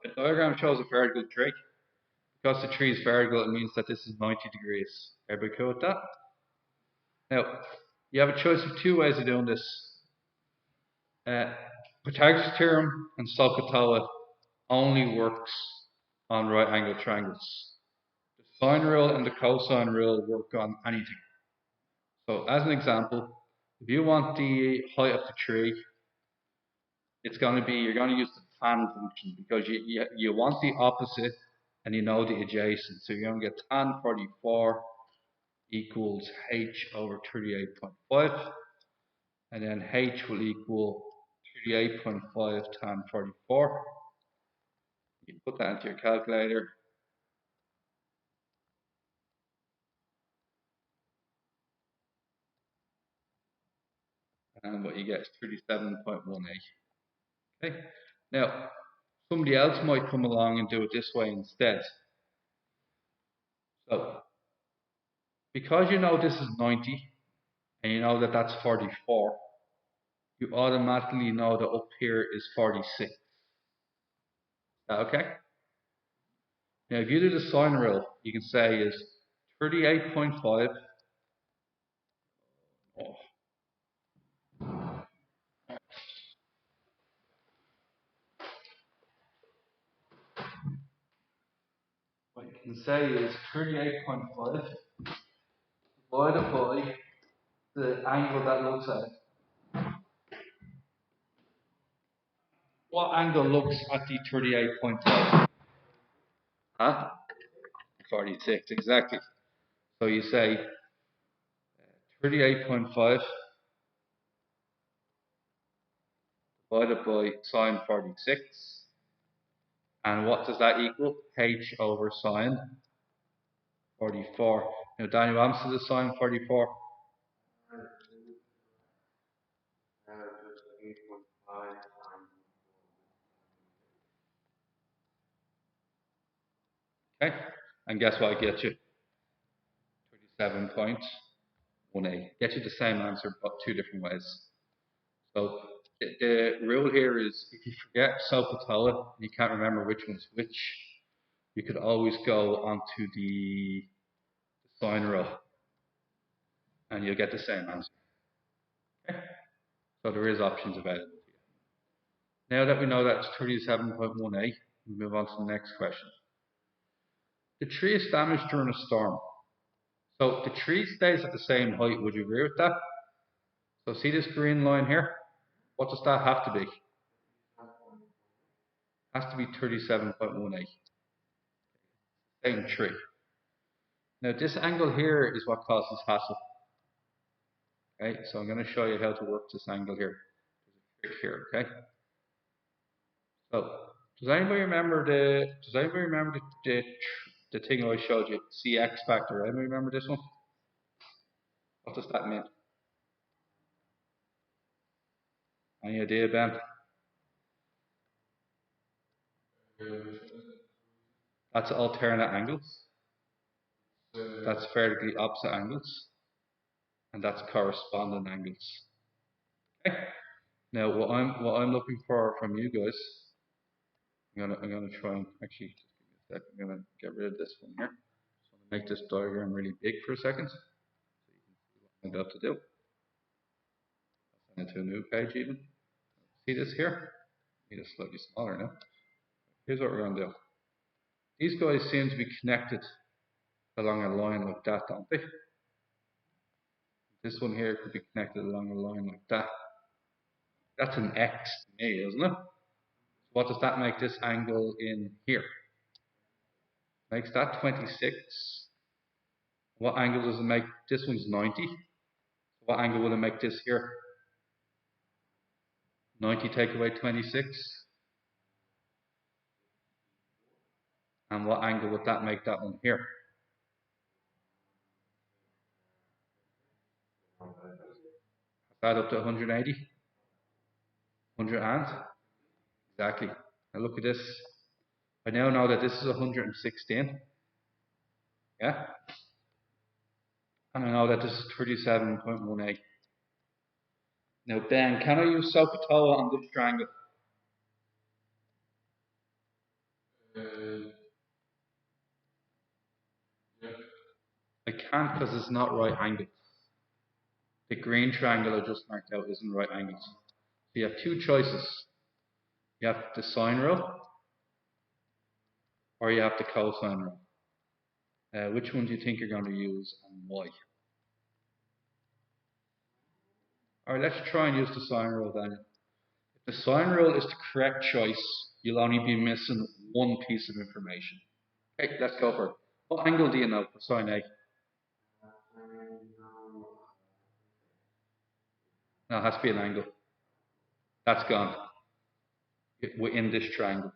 a diagram shows a vertical tree. Because the tree is vertical, it means that this is 90 degrees. Everybody cool with that? Now, you have a choice of two ways of doing this. Pythagoras' theorem and SOHCAHTOA only works on right angle triangles. The sine rule and the cosine rule work on anything. So as an example, if you want the height of the tree, it's going to be, you're going to use the tan function because you want the opposite and you know the adjacent. So you're going to get tan 44 equals h over 38.5, and then h will equal 38.5 tan 44. You put that into your calculator. And what you get is 37.18. Okay. Now, somebody else might come along and do it this way instead. So, because you know this is 90, and you know that that's 44, you automatically know that up here is 46. Is that okay? Now, if you do the sine rule, you can say is 38.5. Oh. What you can say is 38.5 divided by the angle that looks at it. What angle looks at the 38.5? Huh? 46, exactly. So you say 38.5 divided by sine 46. And what does that equal? H over sine 44. Now, Daniel, what happens to the sine 44? Okay, and guess what I get you? 37.18. Get you the same answer, but two different ways. So the rule here is if you forget SOHCAHTOA, you can't remember which one's which, you could always go onto the sine rule and you'll get the same answer. Okay? So there is options available to you. Now that we know that's 37.18, we move on to the next question. The tree is damaged during a storm. So the tree stays at the same height. Would you agree with that? So see this green line here? What does that have to be? Has to be 37.18. Same tree. Now this angle here is what causes hassle. Okay, so I'm going to show you how to work this angle here. There's a trick here, okay? So does anybody remember the thing I showed you? CX factor. Anybody remember this one? What does that mean? Any idea, Ben? That's alternate angles. That's vertically opposite angles. And that's corresponding angles. Okay. Now what I'm looking for from you guys, I'm gonna try and actually just give me a second. I'm gonna get rid of this one here. So I'm gonna make this diagram really big for a second. So you can see what I'm about to do. I'll send it to a new page even. See this here? Need it slightly smaller now. Here's what we're gonna do. These guys seem to be connected along a line like that, don't they? This one here could be connected along a line like that. That's an X to me, isn't it? What does that make this angle in here? Makes that 26. What angle does it make? This one's 90. What angle will it make this here? 90 take away 26. And what angle would that make that one here? Add up to 180? 100 and? Exactly. Now look at this. I now know that this is 116. Yeah? And I know that this is 37.18. Now Ben, can I use SOHCAHTOA on this triangle? I can't because it's not right angle. The green triangle I just marked out isn't right angles. So you have two choices. You have the sine rule or you have the cosine rule. Which one do you think you're going to use and why? Alright, let's try and use the sine rule then. If the sine rule is the correct choice, you'll only be missing one piece of information. Okay, let's go for it. What angle do you know for sine A? No, it has to be an angle. That's gone. Within this triangle.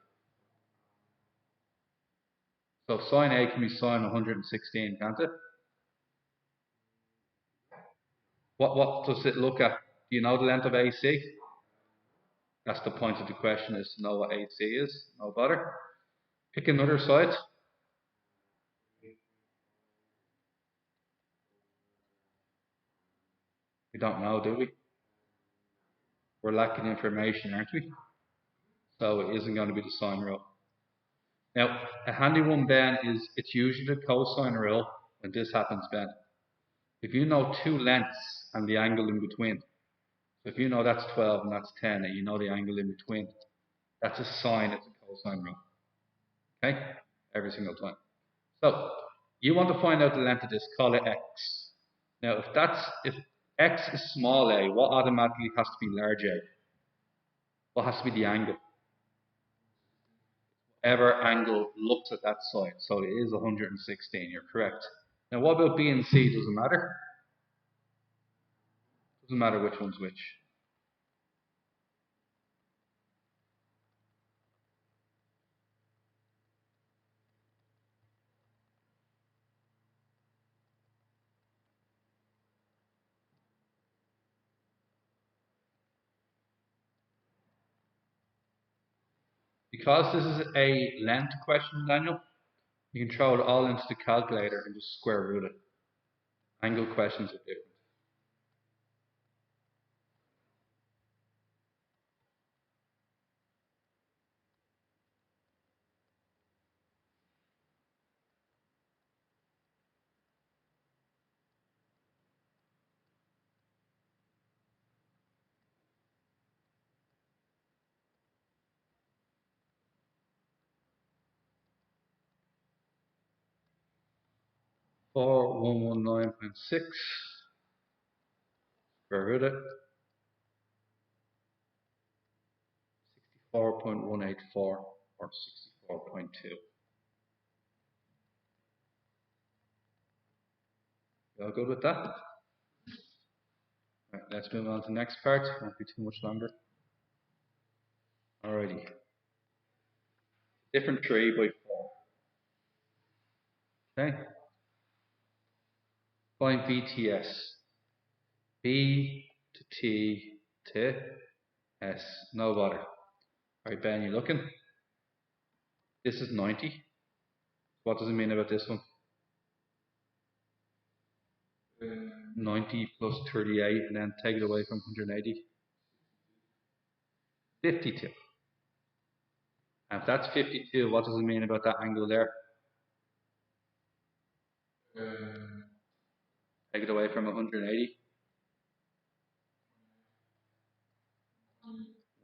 So sine A can be sine 116, can't it? What does it look at? Do you know the length of AC? That's the point of the question, is to know what AC is. No bother. Pick another side. We don't know, do we? We're lacking information, aren't we? So it isn't going to be the sine rule. Now, a handy one, Ben, is it's usually the cosine rule when this happens, Ben. If you know two lengths and the angle in between, so if you know that's 12 and that's 10 and you know the angle in between, that's a sine, it's a cosine rule. Okay? Every single time. So, you want to find out the length of this, call it x. Now, if x is small a, what automatically has to be large a? What has to be the angle? Whatever angle looks at that side. So it is 116, you're correct. Now, what about b and c? Does it matter? Doesn't matter which one's which. Because this is a length question, Daniel, you can throw it all into the calculator and just square root it. Angle questions are different. For 119.6, square root it. 64.184 or 64.2. You all good with that? Right, let's move on to the next part. Won't be too much longer. Alrighty. Different 3 by 4. Okay. Find BTS. B to T to S. No bother. Alright, Ben, you looking? This is 90. What does it mean about this one? 90 plus 38 and then take it away from 180. 52. And if that's 52, what does it mean about that angle there? Take it away from 180.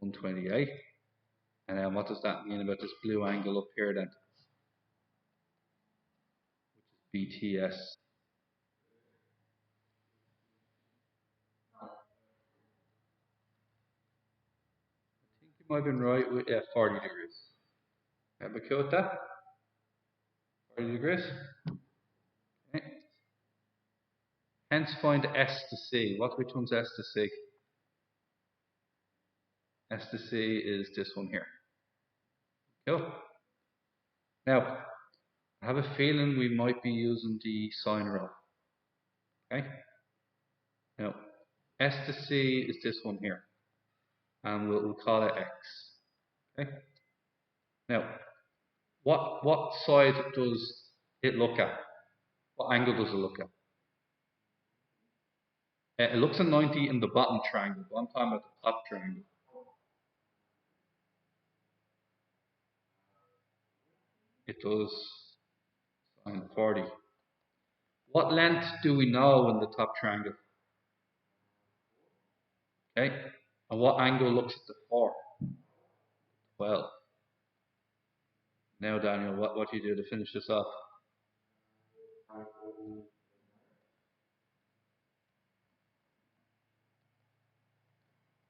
128. And then what does that mean about this blue angle up here then? Which is BTS. I think you might have been right with 40 degrees. Am I cool with that? 40 degrees. Okay. Hence find S to C. Which one's S to C? S to C is this one here. Cool. Now, I have a feeling we might be using the sine rule. Okay. Now, S to C is this one here. And we'll call it X. Okay. Now, what side does it look at? What angle does it look at? It looks at 90 in the bottom triangle, but I'm talking about the top triangle. does sine 40. What length do we know in the top triangle? Okay. And what angle looks at the 4? 12. Now, Daniel, what do you do to finish this off?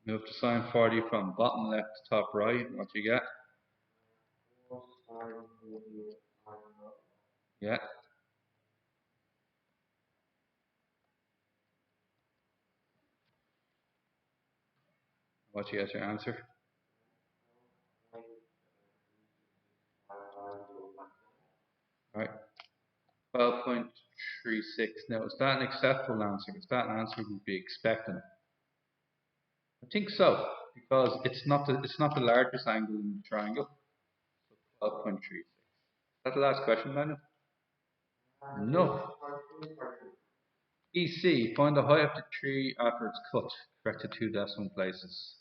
Move to sine 40 from bottom left to top right. What do you get? Yeah. What do you get your answer? Right. 12.36. Now, is that an acceptable answer? Is that an answer we'd be expecting? I think so, because it's not the largest angle in the triangle. So 12.36. Is that the last question, Daniel? No. EC, find the height of the tree after it's cut. Correct to 2 decimal places.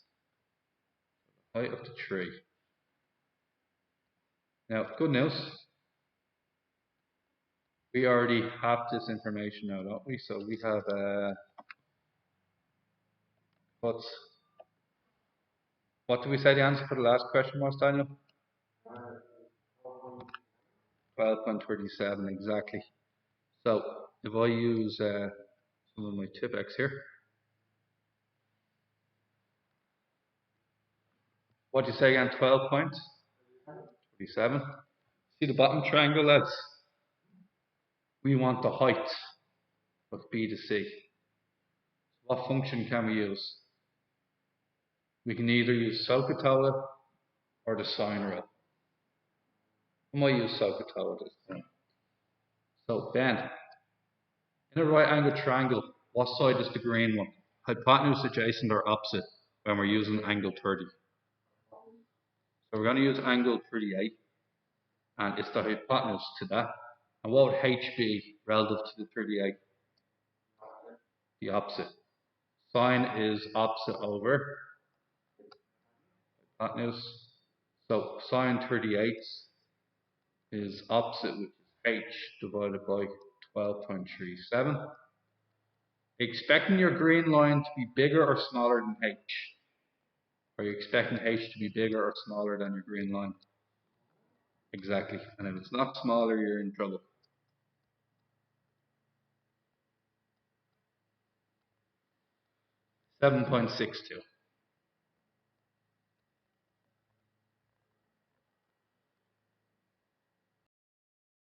Height of the tree. Now, good news. We already have this information now, don't we? So we have what did we say the answer for the last question was, Daniel? 12.37 exactly. So if I use some of my Tipex here, what do you say again? 12.37. See the bottom triangle, lads? We want the height of B to C. What function can we use? We can either use SOHCAHTOA or the sine rule. I might use SOHCAHTOA this time. So Ben, in a right angle triangle, what side is the green one? Hypotenuse, adjacent, or opposite when we're using angle 30? So we're going to use angle 38, and it's the hypotenuse to that. And what would H be relative to the 38? The opposite. Sine is opposite over hypotenuse. So sine 38 is opposite, which is H divided by 12.37. Expecting your green line to be bigger or smaller than H? Are you expecting H to be bigger or smaller than your green line? Exactly. And if it's not smaller, you're in trouble. 7.62.